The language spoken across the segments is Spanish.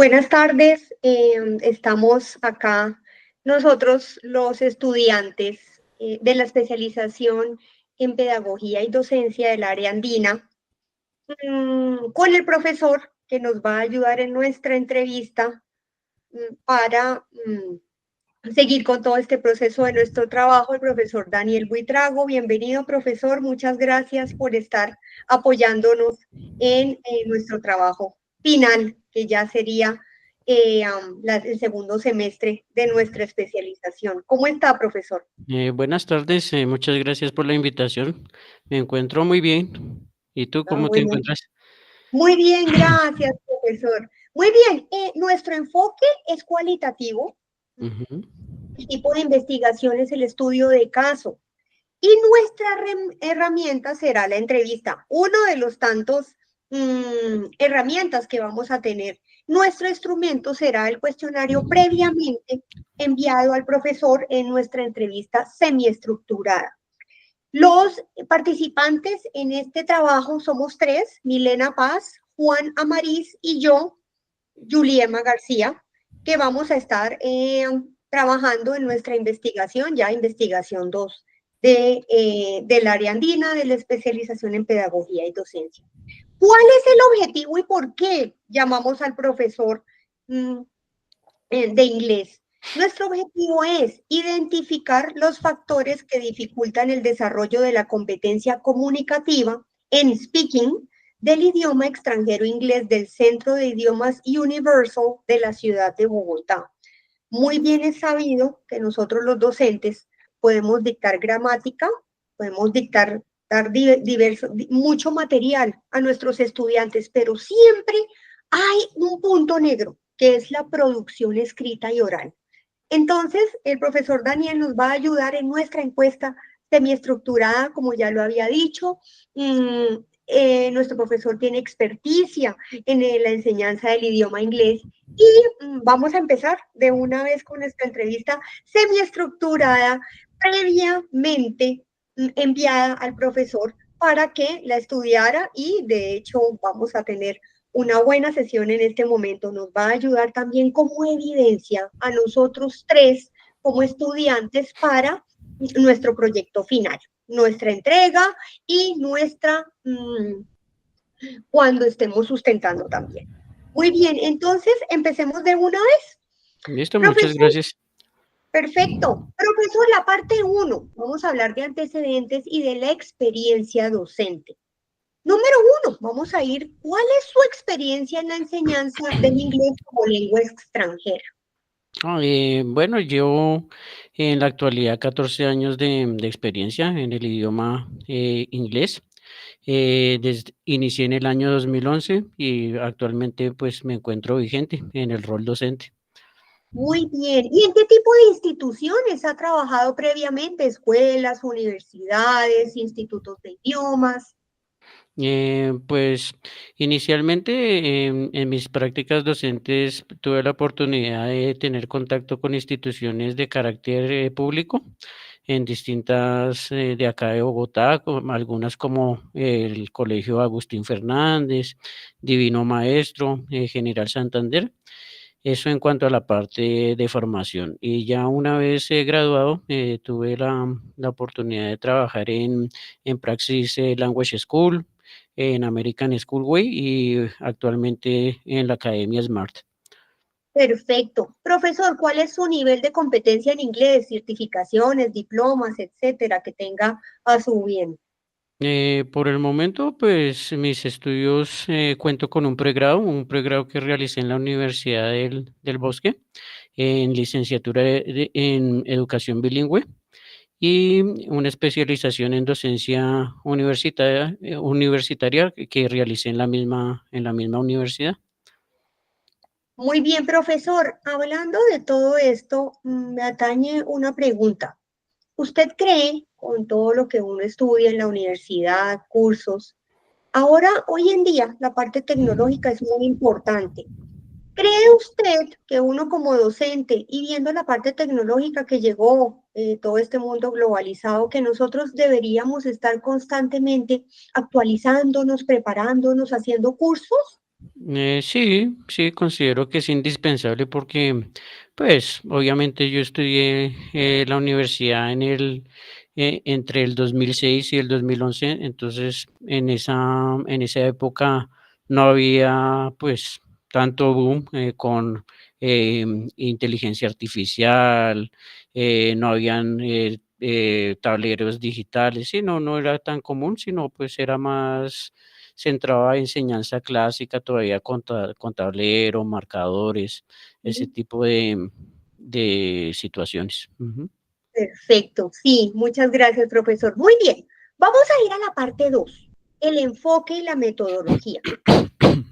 Buenas tardes, estamos acá nosotros los estudiantes de la especialización en pedagogía y docencia del área andina, con el profesor que nos va a ayudar en nuestra entrevista para seguir con todo este proceso de nuestro trabajo, el profesor Daniel Buitrago. Bienvenido, profesor, muchas gracias por estar apoyándonos en nuestro trabajo final, que ya sería el segundo semestre de nuestra especialización. ¿Cómo está, profesor? Buenas tardes, muchas gracias por la invitación. Me encuentro muy bien. ¿Y tú cómo te Bueno, encuentras? muy bien, gracias, profesor. Muy bien, nuestro enfoque es cualitativo. Ujú. El tipo de investigación es el estudio de caso. Y nuestra herramienta será la entrevista, uno de los tantos herramientas que vamos a tener. Nuestro instrumento será el cuestionario previamente enviado al profesor en nuestra entrevista semiestructurada. Los participantes en este trabajo somos tres: Milena Paz, Juan Amariz y yo, Juliema García, que vamos a estar trabajando en nuestra investigación, ya investigación 2 del área andina, de la especialización en pedagogía y docencia. ¿Cuál es el objetivo y por qué llamamos al profesor de inglés? Nuestro objetivo es identificar los factores que dificultan el desarrollo de la competencia comunicativa en speaking del idioma extranjero inglés del Centro de Idiomas Universal de la ciudad de Bogotá. Muy bien es sabido que nosotros los docentes podemos dictar gramática, podemos dar mucho material a nuestros estudiantes, pero siempre hay un punto negro, que es la producción escrita y oral. Entonces, el profesor Daniel nos va a ayudar en nuestra encuesta semiestructurada, como ya lo había dicho. Nuestro profesor tiene experticia en la enseñanza del idioma inglés y vamos a empezar de una vez con nuestra entrevista semiestructurada, previamente enviada al profesor para que la estudiara, y de hecho vamos a tener una buena sesión en este momento. Nos va a ayudar también como evidencia a nosotros tres como estudiantes para nuestro proyecto final, nuestra entrega y nuestra cuando estemos sustentando también. Muy bien, entonces empecemos de una vez. Listo, muchas Profesor, gracias. perfecto. Profesor, la parte 1, vamos a hablar de antecedentes y de la experiencia docente. Número 1, vamos a ir, ¿cuál es su experiencia en la enseñanza del inglés como lengua extranjera? Bueno, llevo en la actualidad 14 años de experiencia en el idioma inglés. Inicié en el año 2011 y actualmente pues me encuentro vigente en el rol docente. Muy bien. ¿Y en qué tipo de instituciones ha trabajado previamente? ¿Escuelas, universidades, institutos de idiomas? Pues inicialmente en mis prácticas docentes tuve la oportunidad de tener contacto con instituciones de carácter público en distintas de acá de Bogotá, algunas como el Colegio Agustín Fernández, Divino Maestro, General Santander. Eso en cuanto a la parte de formación. Y ya una vez graduado, tuve la oportunidad de trabajar en Praxis Language School, en American Schoolway y actualmente en la Academia Smart. Perfecto. Profesor, ¿cuál es su nivel de competencia en inglés, certificaciones, diplomas, etcétera, que tenga a su bien? Por el momento, pues mis estudios cuento con un pregrado que realicé en la Universidad del Bosque, en licenciatura en educación bilingüe y una especialización en docencia universitaria que realicé en la misma universidad. Muy bien, profesor. Hablando de todo esto, me atañe una pregunta. ¿Usted cree, con todo lo que uno estudia en la universidad, cursos, ahora, hoy en día, la parte tecnológica es muy importante? ¿Cree usted que uno como docente, y viendo la parte tecnológica que llegó, todo este mundo globalizado, que nosotros deberíamos estar constantemente actualizándonos, preparándonos, haciendo cursos? Sí, sí, considero que es indispensable porque, pues, obviamente yo estudié la universidad entre el 2006 y el 2011, entonces en esa época no había, pues, tanto boom con inteligencia artificial, no habían tableros digitales, sí, no era tan común, sino pues era más centrado a enseñanza clásica, todavía con tablero, marcadores, ese ¿Sí? tipo de situaciones. Ujú. Perfecto, sí, muchas gracias, profesor. Muy bien, vamos a ir a la parte 2, el enfoque y la metodología.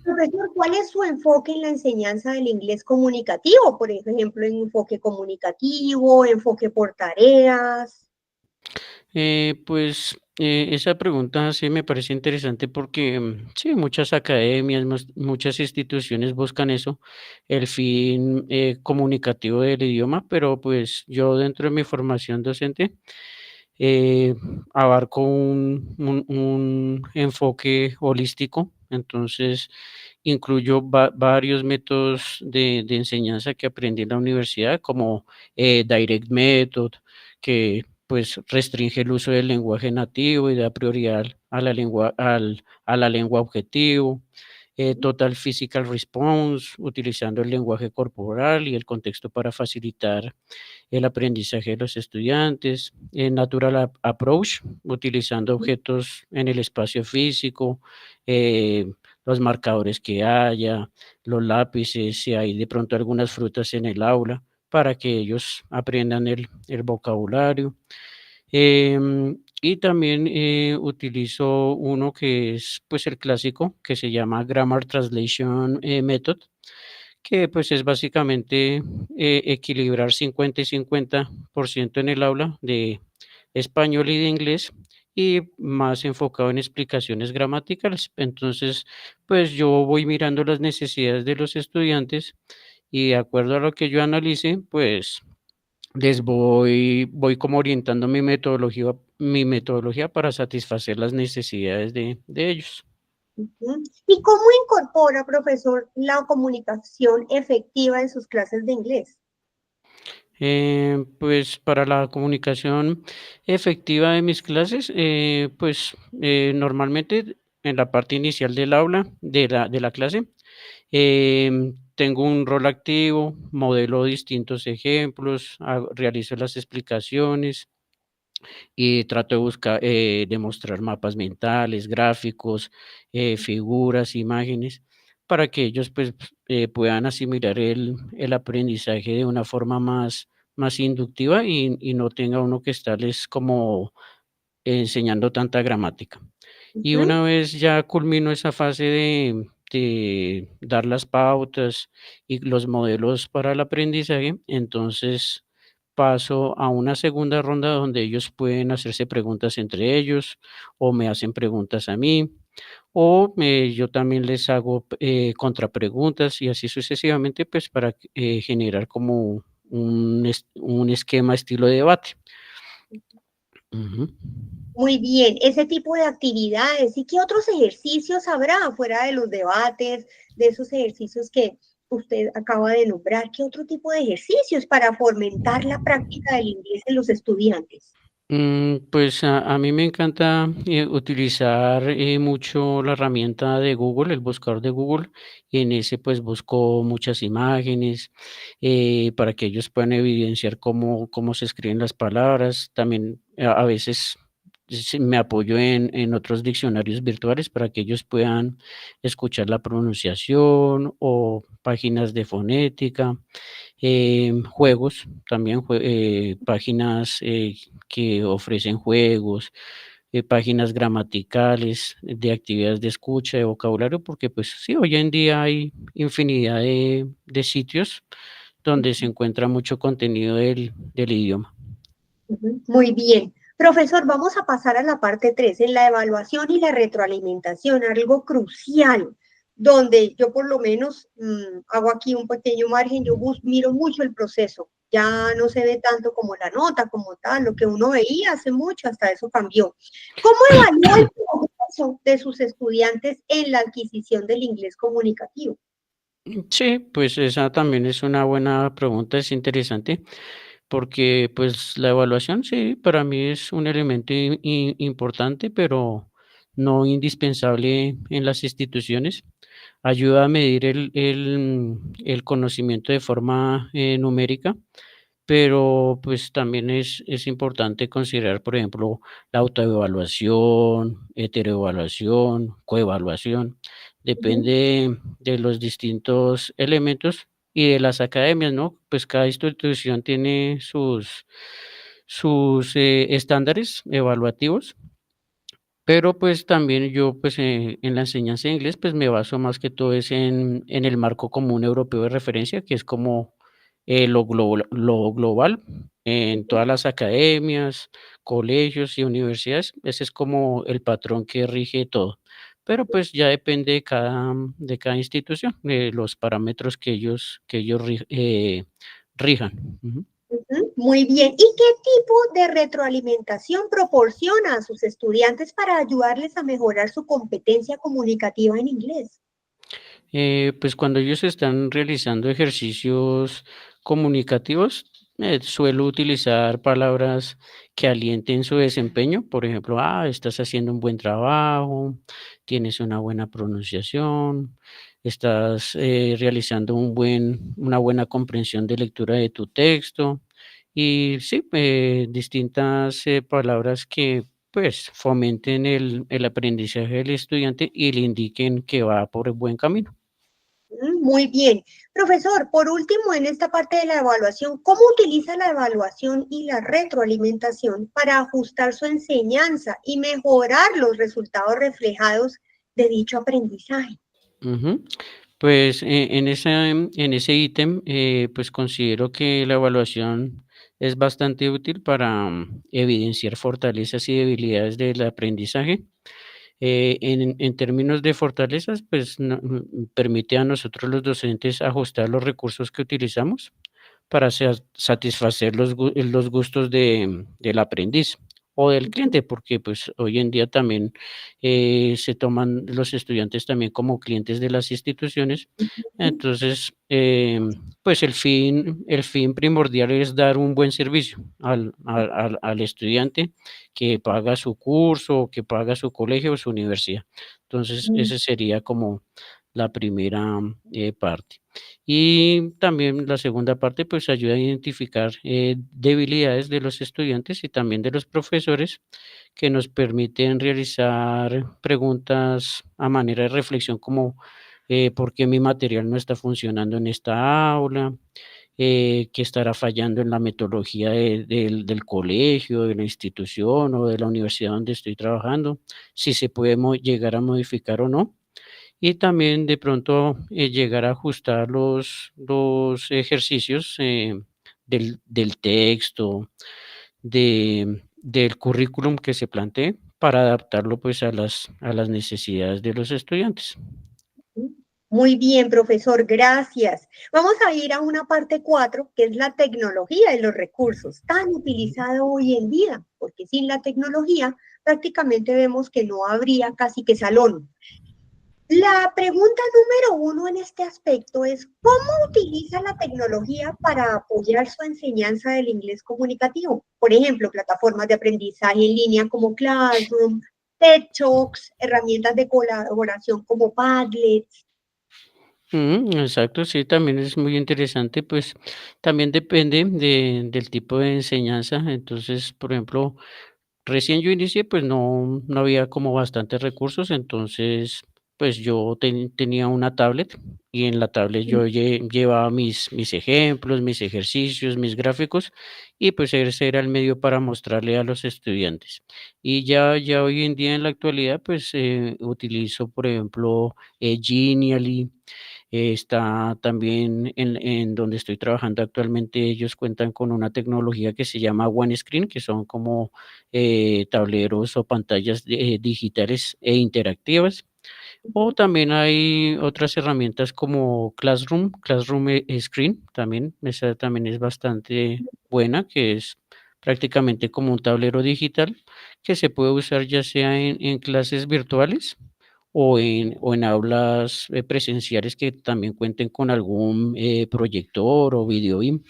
Profesor, ¿cuál es su enfoque en la enseñanza del inglés comunicativo? Por ejemplo, en enfoque comunicativo, enfoque por tareas. Esa pregunta sí me parece interesante porque sí, muchas academias, muchas instituciones buscan eso, el fin comunicativo del idioma, pero pues yo dentro de mi formación docente eh, abarco un enfoque holístico, entonces incluyo varios métodos de enseñanza que aprendí en la universidad, como Direct Method, que pues restringe el uso del lenguaje nativo y da prioridad a la lengua objetivo. Total Physical Response, utilizando el lenguaje corporal y el contexto para facilitar el aprendizaje de los estudiantes, Natural Approach, utilizando objetos en el espacio físico, los marcadores que haya, los lápices, si hay de pronto algunas frutas en el aula, para que ellos aprendan el vocabulario. Y también utilizo uno que es pues el clásico, que se llama Grammar Translation Method, que pues es básicamente equilibrar 50 y 50% en el aula de español y de inglés y más enfocado en explicaciones gramaticales. Entonces, pues yo voy mirando las necesidades de los estudiantes y de acuerdo a lo que yo analice, pues voy como orientando mi metodología para satisfacer las necesidades de ellos. Ujú. ¿Y cómo incorpora, profesor, la comunicación efectiva en sus clases de inglés? Pues para la comunicación efectiva de mis clases, pues normalmente en la parte inicial del aula, de la clase, tengo un rol activo, modelo distintos ejemplos, realizo las explicaciones y trato de buscar, demostrar mapas mentales, gráficos, figuras, imágenes, para que ellos pues puedan asimilar el aprendizaje de una forma más inductiva y no tenga uno que estarles como enseñando tanta gramática. Y Ujú. una vez ya culmino esa fase de dar las pautas y los modelos para el aprendizaje, entonces paso a una segunda ronda donde ellos pueden hacerse preguntas entre ellos o me hacen preguntas a mí o yo también les hago contrapreguntas y así sucesivamente, pues para generar como un esquema estilo de debate. Ujú. Muy bien, ese tipo de actividades. ¿Y qué otros ejercicios habrá fuera de los debates, de esos ejercicios que usted acaba de nombrar? ¿Qué otro tipo de ejercicios para fomentar la práctica del inglés en los estudiantes? Pues a mí me encanta utilizar mucho la herramienta de Google, el buscador de Google, y en ese pues busco muchas imágenes para que ellos puedan evidenciar cómo se escriben las palabras. También a veces sí me apoyo en otros diccionarios virtuales para que ellos puedan escuchar la pronunciación o páginas de fonética. Juegos, también páginas que ofrecen juegos, páginas gramaticales, de actividades de escucha, de vocabulario, porque pues sí, hoy en día hay infinidad de sitios donde se encuentra mucho contenido del idioma. Ujú. Muy bien. Profesor, vamos a pasar a la parte 3 en la evaluación y la retroalimentación, algo crucial, donde yo por lo menos hago aquí un pequeño margen, yo miro mucho el proceso, ya no se ve tanto como la nota, como tal, lo que uno veía hace mucho, hasta eso cambió. ¿Cómo evalúa el progreso progreso de sus estudiantes en la adquisición del inglés comunicativo? Sí, pues esa también es una buena pregunta, es interesante, porque pues la evaluación sí, para mí es un elemento importante, pero no indispensable en las instituciones. Ayuda a medir el conocimiento de forma numérica, pero pues también es importante considerar, por ejemplo, la autoevaluación, heteroevaluación, coevaluación. Ujú, Depende de los distintos elementos y de las academias, ¿no? Pues cada institución tiene sus estándares evaluativos, pero pues también yo pues en la enseñanza de inglés pues me baso más que todo es en el marco común europeo de referencia, que es como lo global en ujú. todas las academias, colegios y universidades. Ese es como el patrón que rige todo. Pero pues ya depende de cada institución, de los parámetros que ellos rijan. Ujú. Ujú, muy bien. ¿Y qué tipo de retroalimentación proporciona a sus estudiantes para ayudarles a mejorar su competencia comunicativa en inglés? Pues cuando ellos están realizando ejercicios comunicativos, suelo utilizar palabras que alienten su desempeño. Por ejemplo, estás haciendo un buen trabajo, tienes una buena pronunciación, estás realizando una buena comprensión de lectura de tu texto. Y sí, distintas palabras que pues fomenten el aprendizaje del estudiante y le indiquen que va por el buen camino. Muy bien. Profesor, por último, en esta parte de la evaluación, ¿cómo utiliza la evaluación y la retroalimentación para ajustar su enseñanza y mejorar los resultados reflejados de dicho aprendizaje? Ujú. Pues en ese ítem, pues considero que la evaluación es bastante útil para evidenciar fortalezas y debilidades del aprendizaje. En términos de fortalezas, pues permite a nosotros los docentes ajustar los recursos que utilizamos para satisfacer los gustos del aprendiz o del cliente, porque pues hoy en día también se toman los estudiantes también como clientes de las instituciones. Entonces, pues el fin primordial es dar un buen servicio al estudiante que paga su curso, que paga su colegio o su universidad. Entonces, Ujú. ese sería como la primera parte. Y también la segunda parte, pues ayuda a identificar debilidades de los estudiantes y también de los profesores que nos permiten realizar preguntas a manera de reflexión como ¿por qué mi material no está funcionando en esta aula? ¿Qué estará fallando en la metodología del colegio, de la institución o de la universidad donde estoy trabajando? Si se puede llegar a modificar o no. Y también de pronto, llegar a ajustar los ejercicios, del texto, del currículum que se plantee para adaptarlo, pues, a las necesidades de los estudiantes. Muy bien, profesor, gracias. Vamos a ir a una parte 4, que es la tecnología y los recursos, tan utilizada hoy en día, porque sin la tecnología prácticamente vemos que no habría casi que salón. La pregunta número 1 en este aspecto es, ¿cómo utiliza la tecnología para apoyar su enseñanza del inglés comunicativo? Por ejemplo, plataformas de aprendizaje en línea como Classroom, TED Talks, herramientas de colaboración como Padlet. Exacto, sí, también es muy interesante, pues, también depende del tipo de enseñanza. Entonces, por ejemplo, recién yo inicié, pues no había como bastantes recursos, entonces, pues yo tenía una tablet y en la tablet yo llevaba mis ejemplos, mis ejercicios, mis gráficos y pues ese era el medio para mostrarle a los estudiantes. Y ya hoy en día en la actualidad, pues utilizo, por ejemplo, Genially. Está también en donde estoy trabajando actualmente, ellos cuentan con una tecnología que se llama One Screen, que son como tableros o pantallas digitales e interactivas. O también hay otras herramientas como Classroom Screen también, esa también es bastante buena, que es prácticamente como un tablero digital que se puede usar ya sea en clases virtuales o en aulas presenciales que también cuenten con algún proyector o video BIM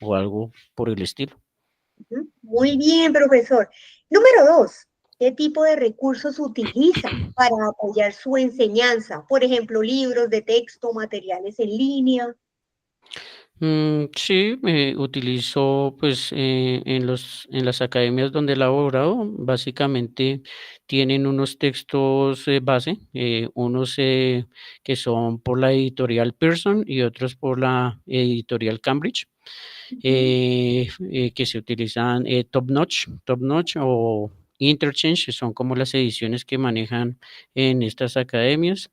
o algo por el estilo. Muy bien, profesor. Número dos, ¿qué tipo de recursos utiliza para apoyar su enseñanza? Por ejemplo, libros de texto, materiales en línea. Sí, utilizo pues en las academias donde he laborado, básicamente tienen unos textos base, unos que son por la editorial Pearson y otros por la editorial Cambridge, Ujú, que se utilizan Top Notch o Interchange, son como las ediciones que manejan en estas academias.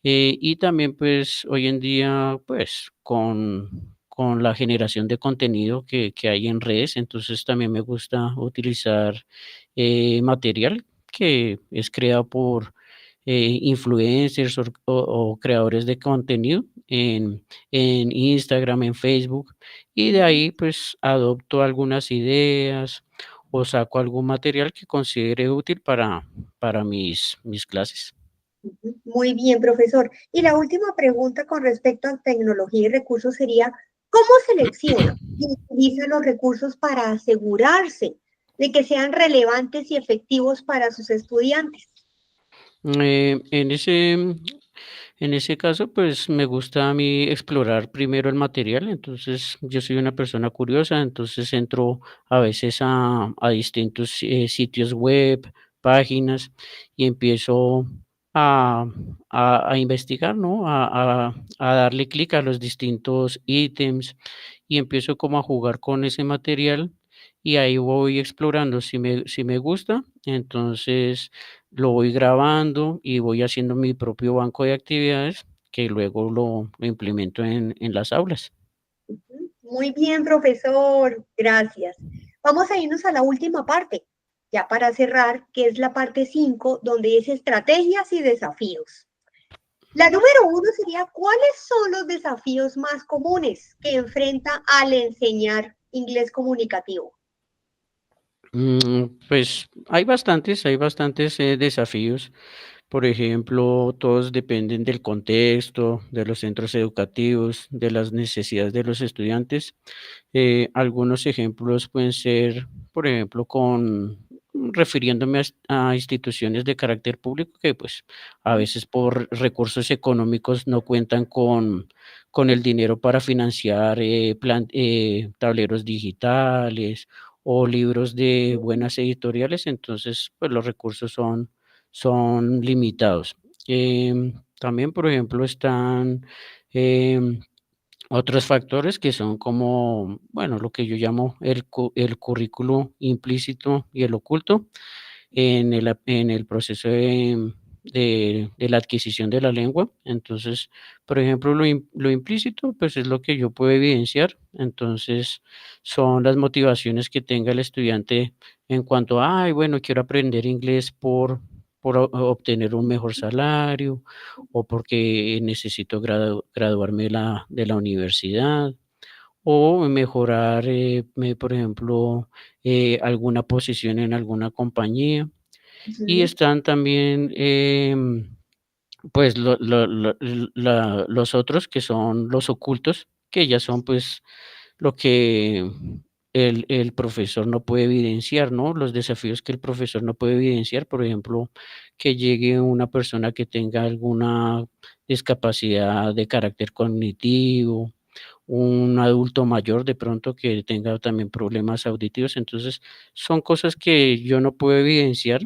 Y también, pues, hoy en día, pues, con la generación de contenido que hay en redes, entonces también me gusta utilizar material que es creado por influencers o creadores de contenido en Instagram, en Facebook, y de ujú, ahí, pues, adopto algunas ideas o saco algún material que considere útil para mis clases. ujú. Muy bien, profesor. Y la última pregunta con respecto a tecnología y recursos sería, ¿cómo selecciona y utiliza los recursos para asegurarse de que sean relevantes y efectivos para sus estudiantes? Eh, en ese, en ese caso, pues me gusta a mí explorar primero el material, entonces yo soy una persona curiosa, entonces entro a veces a distintos sitios web, páginas y empiezo a, a investigar, ¿no? A darle clic a los distintos ítems y empiezo como a jugar con ese material y ahí voy explorando si me gusta, entonces lo voy grabando y voy haciendo mi propio banco de actividades que luego lo implemento en las aulas. Muy bien, profesor. Gracias. Vamos a irnos a la última parte, ya para cerrar, que es la parte 5, donde es estrategias y desafíos. La número uno sería, ¿cuáles son los desafíos más comunes que enfrenta al enseñar inglés comunicativo? Pues hay bastantes desafíos. Por ejemplo, todos dependen del contexto, de los centros educativos, de las necesidades de los estudiantes. Algunos ejemplos pueden ser, por ejemplo, refiriéndome a instituciones de carácter público que pues a veces por recursos económicos no cuentan con el dinero para financiar tableros digitales o libros de buenas editoriales, entonces pues los recursos son limitados. También, por ejemplo, están em, otros factores que son como, bueno, lo que yo llamo el currículo implícito y el oculto en el proceso de la adquisición de la lengua. Entonces, por ejemplo, lo implícito, pues es lo que yo puedo evidenciar. Entonces, son las motivaciones que tenga el estudiante en cuanto a, ay, bueno, quiero aprender inglés por obtener un mejor salario o porque necesito graduarme de la universidad o mejorar, por ejemplo, alguna posición en alguna compañía. Y Ujú, están también, pues, los otros que son los ocultos, que ya son, pues, lo que el profesor no puede evidenciar, ¿no? Los desafíos que el profesor no puede evidenciar, por ejemplo, que llegue una persona que tenga alguna discapacidad de carácter cognitivo, un adulto mayor de pronto que tenga también problemas auditivos. Entonces, son cosas que yo no puedo evidenciar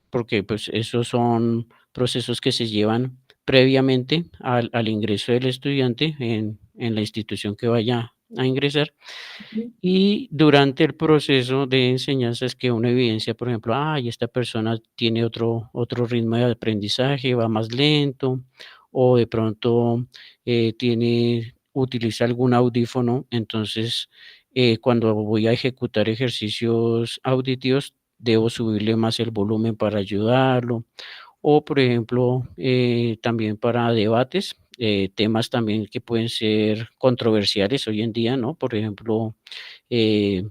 porque, pues, esos son procesos que se llevan previamente al ingreso del estudiante en la institución que vaya a ingresar. ujú, Y durante el proceso de enseñanza es que uno evidencia, por ejemplo, ay, esta persona tiene otro ritmo de aprendizaje, va más lento, o de pronto utiliza algún audífono. Entonces, cuando voy a ejecutar ejercicios auditivos, debo subirle más el volumen para ayudarlo. O, por ejemplo, también para debates, temas también que pueden ser controversiales hoy en día, ¿no? Por ejemplo, eh,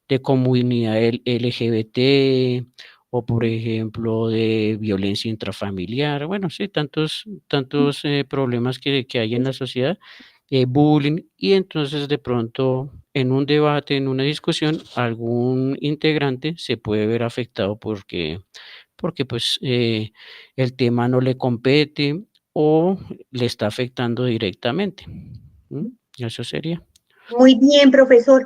de comunidad LGBT o, por ejemplo, de violencia intrafamiliar. Bueno, sí, tantos problemas que hay en la sociedad, bullying, y entonces de pronto en un debate, en una discusión, algún integrante se puede ver afectado porque pues el tema no le compete o le está afectando directamente. Eso sería. Muy bien, profesor.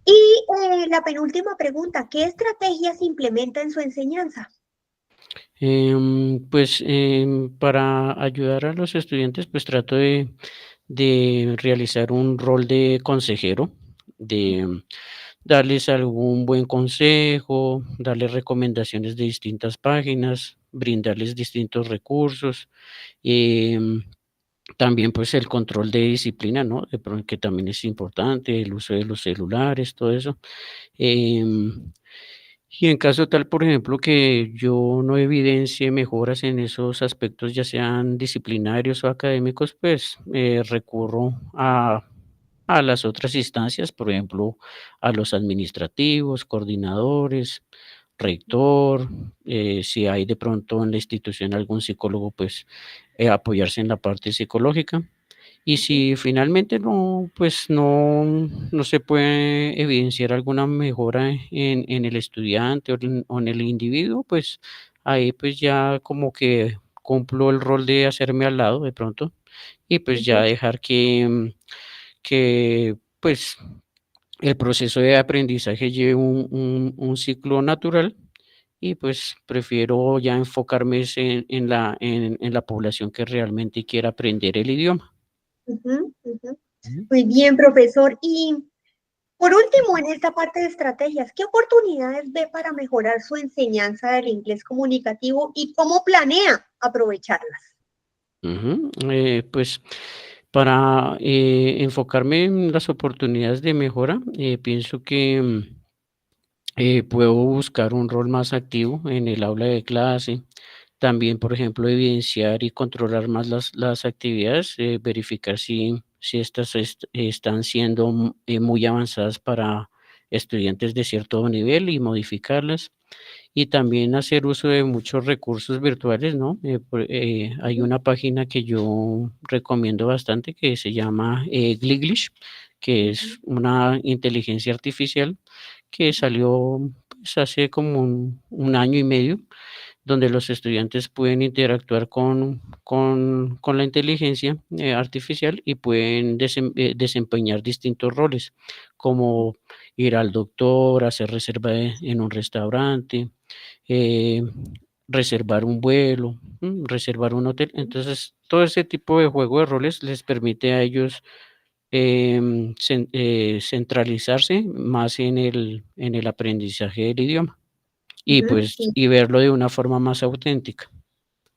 Y la penúltima pregunta, ¿qué estrategias implementa en su enseñanza? Pues para ayudar a los estudiantes, pues trato de realizar un rol de consejero, de darles algún buen consejo, darles recomendaciones de distintas páginas, brindarles distintos recursos. em, También pues el control de disciplina, ¿no? De pronto que también es importante, el uso de los celulares, todo eso. Em, y en caso tal, por ejemplo, que yo no evidencie mejoras en esos aspectos, ya sean disciplinarios o académicos, pues recurro a las otras instancias, por ejemplo, a los administrativos, coordinadores, rector, si hay de pronto en la institución algún psicólogo, pues apoyarse en la parte psicológica. Y si finalmente no, pues no se puede evidenciar alguna mejora en el estudiante o en el individuo, pues ahí pues ya como que cumplo el rol de hacerme al lado de pronto y pues ya Ujú, dejar que pues el proceso de aprendizaje lleve un ciclo natural y pues prefiero ya enfocarme es en la población que realmente quiera aprender el idioma. ujú, ujú. Ujú. Muy bien, profesor. Y por último, en esta parte de estrategias, ¿qué oportunidades ve para mejorar su enseñanza del inglés comunicativo y cómo planea aprovecharlas? Ujú, pues para enfocarme en las oportunidades de mejora, pienso que puedo buscar un rol más activo en el aula de clase. También, por ejemplo, evidenciar y controlar más las actividades, verificar si estas están siendo muy avanzadas para estudiantes de cierto nivel y modificarlas. Y también hacer uso de muchos recursos virtuales, ¿no? Hay una página que yo recomiendo bastante que se llama Gliglish, que es una inteligencia artificial que salió pues, hace como un año y medio, donde los estudiantes pueden interactuar con la inteligencia artificial y pueden desempeñar distintos roles, como ir al doctor, hacer reserva en un restaurante, eh, reservar un vuelo, reservar un hotel. Entonces, todo ese tipo de juego de roles les permite a ellos centralizarse más en el aprendizaje del idioma y Ujú, pues sí. y verlo de una forma más auténtica.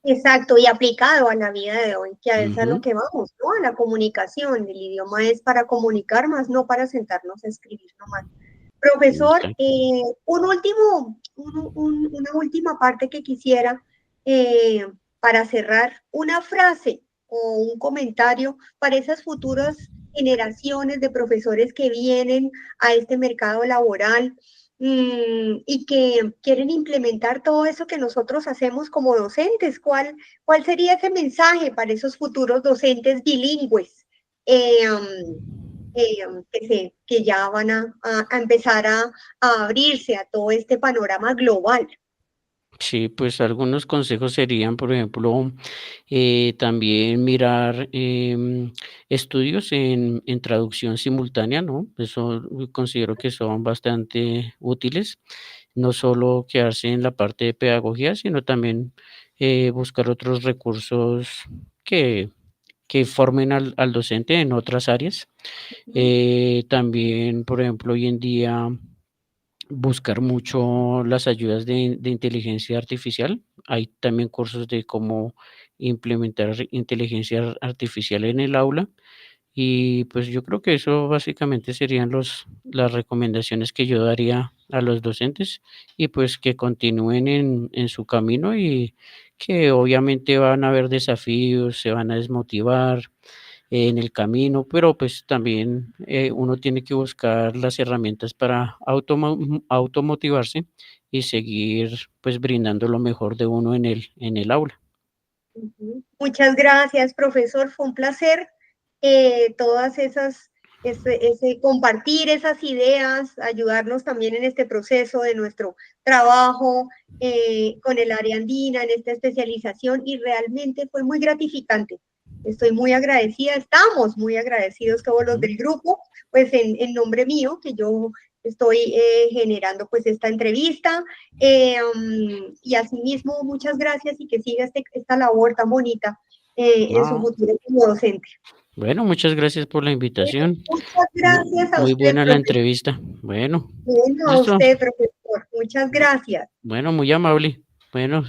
Exacto, y aplicado a la vida de hoy, que a eso es a lo Ujú, que vamos, ¿no? A la comunicación. El idioma es para comunicar más, no para sentarnos a escribir nomás. Profesor, exacto. una última parte que quisiera eh, para cerrar, una frase o un comentario para esas futuras generaciones de profesores que vienen a este mercado laboral y que quieren implementar todo eso que nosotros hacemos como docentes. ¿Cuál sería ese mensaje para esos futuros docentes bilingües? Eh, um, que ya van a empezar a abrirse a todo este panorama global. Sí, pues algunos consejos serían, por ejemplo, también mirar estudios en traducción simultánea, ¿no? Eso considero que son bastante útiles. No solo quedarse en la parte de pedagogía, sino también buscar otros recursos que, que formen al docente en otras áreas. También, por ejemplo, hoy en día buscar mucho las ayudas de inteligencia artificial. Hay también cursos de cómo implementar inteligencia artificial en el aula y pues yo creo que eso básicamente serían las recomendaciones que yo daría a los docentes y pues que continúen en su camino y que obviamente van a haber desafíos, se van a desmotivar, en el camino, pero pues también uno tiene que buscar las herramientas para automotivarse y seguir pues brindando lo mejor de uno en el aula. Muchas gracias, profesor. Fue un placer todas esas, ese compartir esas ideas, ayudarnos también en este proceso de nuestro trabajo con el área andina, en esta especialización, y realmente fue muy gratificante. Estoy muy agradecida, estamos muy agradecidos todos los del grupo, pues en nombre mío, que yo estoy generando pues esta entrevista. Y asimismo, muchas gracias y que siga esta labor tan bonita en su Ah, futuro como docente. bueno, muchas gracias por la invitación. Muchas gracias a Muy usted, buena la profesor. entrevista. Bueno, Bueno, a listo. usted, profesor. Muchas gracias. Bueno, muy amable. Bueno,